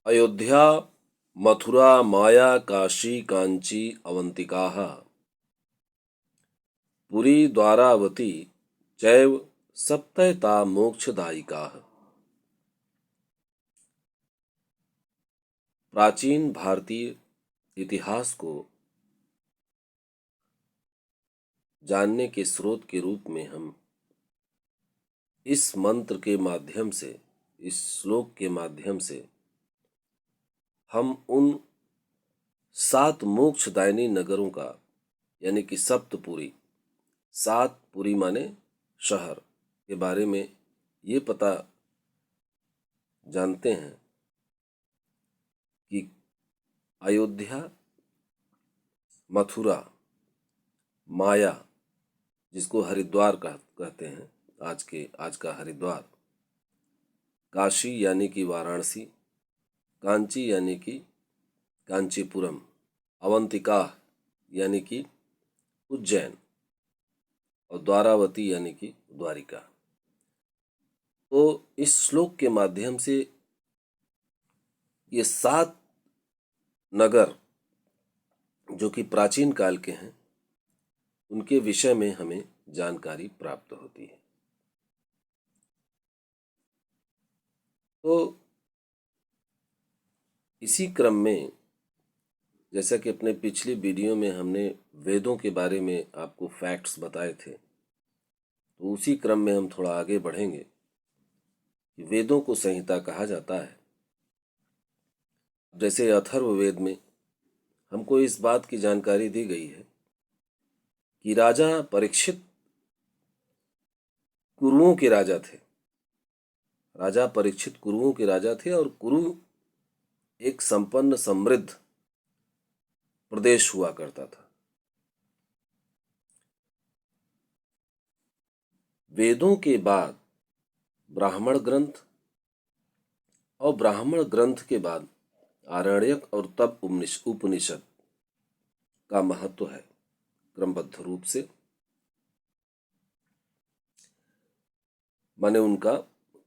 अयोध्या मथुरा माया काशी कांची अवंतिकाः पुरी द्वारावती चैव सप्तैता मोक्षदायिकाः। प्राचीन भारतीय इतिहास को जानने के स्रोत के रूप में हम इस मंत्र के माध्यम से, इस श्लोक के माध्यम से हम उन 7 मोक्षदायिनी नगरों का, यानी कि सप्तपुरी, 7 पुरी माने शहर के बारे में ये पता जानते हैं कि अयोध्या, मथुरा, माया जिसको हरिद्वार कहते हैं, आज का हरिद्वार, काशी यानी कि वाराणसी, कांची यानी कि कांचीपुरम, अवंतिका यानी कि उज्जैन और द्वारावती यानी कि द्वारिका। तो इस श्लोक के माध्यम से ये 7 नगर जो कि प्राचीन काल के हैं, उनके विषय में हमें जानकारी प्राप्त होती है। तो इसी क्रम में, जैसा कि अपने पिछली वीडियो में हमने वेदों के बारे में आपको फैक्ट्स बताए थे, तो उसी क्रम में हम थोड़ा आगे बढ़ेंगे कि वेदों को संहिता कहा जाता है। जैसे अथर्ववेद में हमको इस बात की जानकारी दी गई है कि राजा परीक्षित कुरुओं के राजा थे। राजा परीक्षित कुरुओं के राजा थे और कुरु एक संपन्न समृद्ध प्रदेश हुआ करता था। वेदों के बाद ब्राह्मण ग्रंथ और ब्राह्मण ग्रंथ के बाद आरण्यक और तब उपनिषद का महत्व है। क्रमबद्ध रूप से माने उनका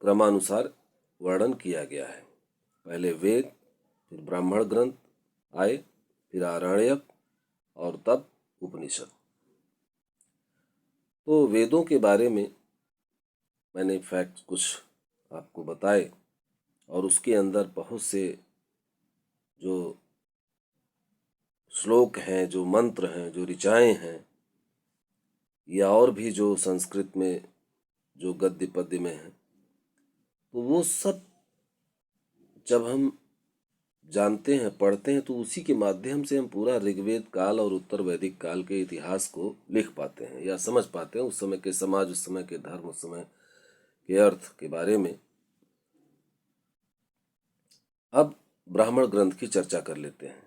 क्रमानुसार वर्णन किया गया है। पहले वेद, फिर ब्राह्मण ग्रंथ आए, फिर आरण्यक और तब उपनिषद। तो वेदों के बारे में मैंने फैक्ट कुछ आपको बताए और उसके अंदर बहुत से जो श्लोक हैं, जो मंत्र हैं, जो ऋचाएं हैं, या और भी जो संस्कृत में जो गद्य पद्य में हैं, तो वो सब जब हम जानते हैं, पढ़ते हैं, तो उसी के माध्यम से हम पूरा ऋग्वेद काल और उत्तर वैदिक काल के इतिहास को लिख पाते हैं या समझ पाते हैं। उस समय के समाज, उस समय के धर्म, उस समय के अर्थ के बारे में। अब ब्राह्मण ग्रंथ की चर्चा कर लेते हैं।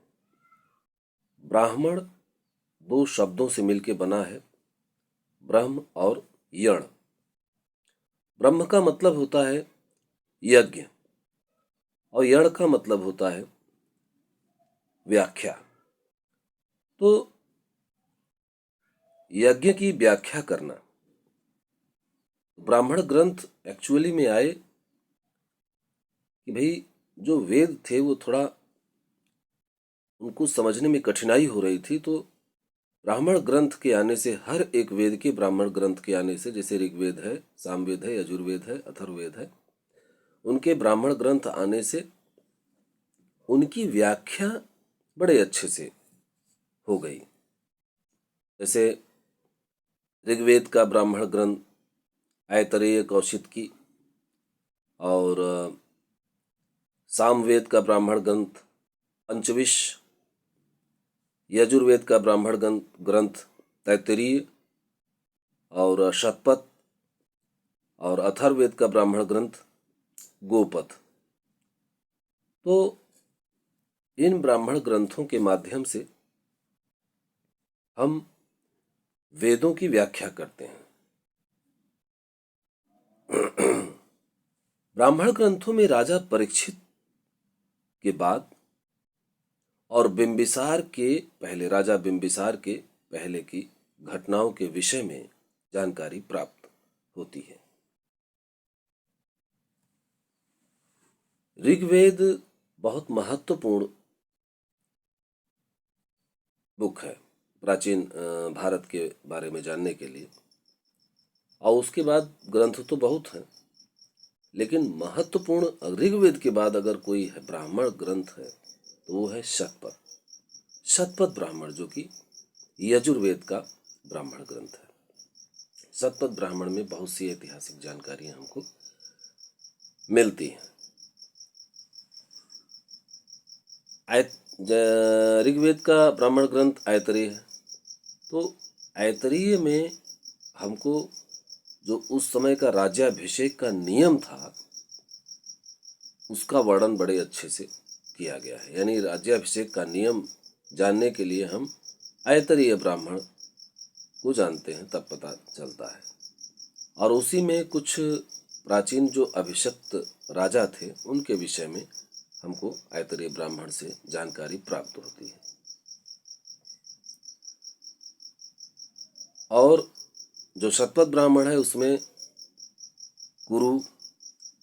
ब्राह्मण 2 शब्दों से मिलकर बना है, ब्रह्म और यण। ब्रह्म का मतलब होता है यज्ञ और यण का मतलब होता है व्याख्या। तो यज्ञ की व्याख्या करना, ब्राह्मण ग्रंथ एक्चुअली में आए कि भाई जो वेद थे वो थोड़ा उनको समझने में कठिनाई हो रही थी। तो ब्राह्मण ग्रंथ के आने से, हर एक वेद के ब्राह्मण ग्रंथ के आने से, जैसे ऋग्वेद है, सामवेद है, यजुर्वेद है, अथर्ववेद है, उनके ब्राह्मण ग्रंथ आने से उनकी व्याख्या बड़े अच्छे से हो गई। जैसे ऋग्वेद का ब्राह्मण ग्रंथ ऐतरेय कौशिकी और सामवेद का ब्राह्मण ग्रंथ पंचविश, यजुर्वेद का ब्राह्मण ग्रंथ तैत्तिरीय और शतपथ, और अथर्ववेद का ब्राह्मण ग्रंथ गोपथ। तो इन ब्राह्मण ग्रंथों के माध्यम से हम वेदों की व्याख्या करते हैं। ब्राह्मण ग्रंथों में राजा परीक्षित के बाद और बिंबिसार के पहले, राजा बिंबिसार के पहले की घटनाओं के विषय में जानकारी प्राप्त होती है। ऋग्वेद बहुत महत्वपूर्ण बुक है प्राचीन भारत के बारे में जानने के लिए। और उसके बाद ग्रंथ तो बहुत हैं, लेकिन महत्वपूर्ण ऋग्वेद के बाद अगर कोई है ब्राह्मण ग्रंथ है तो वो है शतपथ। शतपथ ब्राह्मण, जो कि यजुर्वेद का ब्राह्मण ग्रंथ है। शतपथ ब्राह्मण में बहुत सी ऐतिहासिक जानकारियां हमको मिलती हैं। ऋग्वेद का ब्राह्मण ग्रंथ ऐतरेय है। तो ऐतरेय में हमको जो उस समय का राज्याभिषेक का नियम था उसका वर्णन बड़े अच्छे से किया गया है। यानी राज्याभिषेक का नियम जानने के लिए हम ऐतरेय ब्राह्मण को जानते हैं तब पता चलता है। और उसी में कुछ प्राचीन जो अभिषिक्त राजा थे उनके विषय में हमको ऐतरेय ब्राह्मण से जानकारी प्राप्त होती है। और जो शतपथ ब्राह्मण है उसमें कुरु,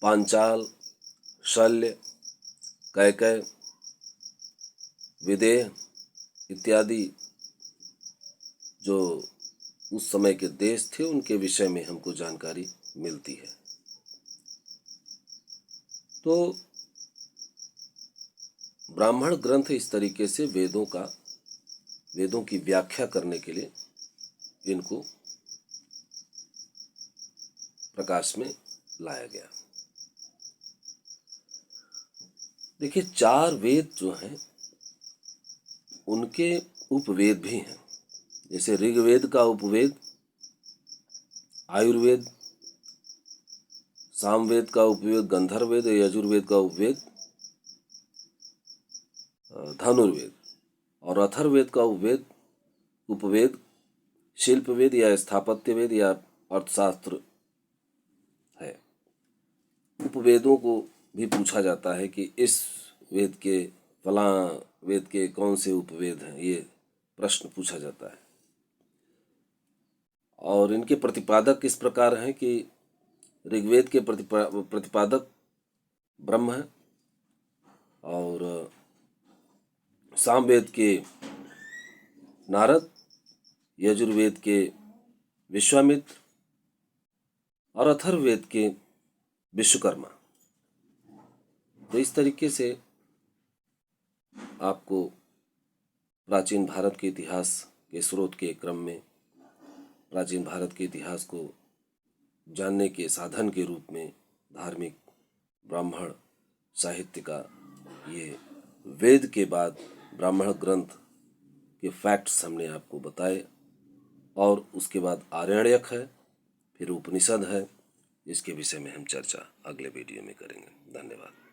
पांचाल, शल्य, कैकय, विदेह इत्यादि जो उस समय के देश थे उनके विषय में हमको जानकारी मिलती है। तो ब्राह्मण ग्रंथ इस तरीके से वेदों की व्याख्या करने के लिए इनको प्रकाश में लाया गया। देखिए, 4 वेद जो हैं उनके उपवेद भी हैं। जैसे ऋग्वेद का उपवेद आयुर्वेद, सामवेद का उपवेद गंधर्ववेद, यजुर्वेद का उपवेद धनुर्वेद और अथर्ववेद का उपवेद शिल्पवेद या स्थापत्यवेद या अर्थशास्त्र है। उपवेदों को भी पूछा जाता है कि इस वेद के फलां वेद के कौन से उपवेद हैं, ये प्रश्न पूछा जाता है। और इनके प्रतिपादक इस प्रकार हैं कि ऋग्वेद के प्रतिपादक ब्रह्म है और सामवेद के नारद, यजुर्वेद के विश्वामित्र और अथर्ववेद के विश्वकर्मा। तो इस तरीके से आपको प्राचीन भारत के इतिहास के स्रोत के क्रम में प्राचीन भारत के इतिहास को जानने के साधन के रूप में धार्मिक ब्राह्मण साहित्य का ये वेद के बाद ब्राह्मण ग्रंथ के फैक्ट्स हमने आपको बताए। और उसके बाद आरण्यक है, फिर उपनिषद है, इसके विषय में हम चर्चा अगले वीडियो में करेंगे। धन्यवाद।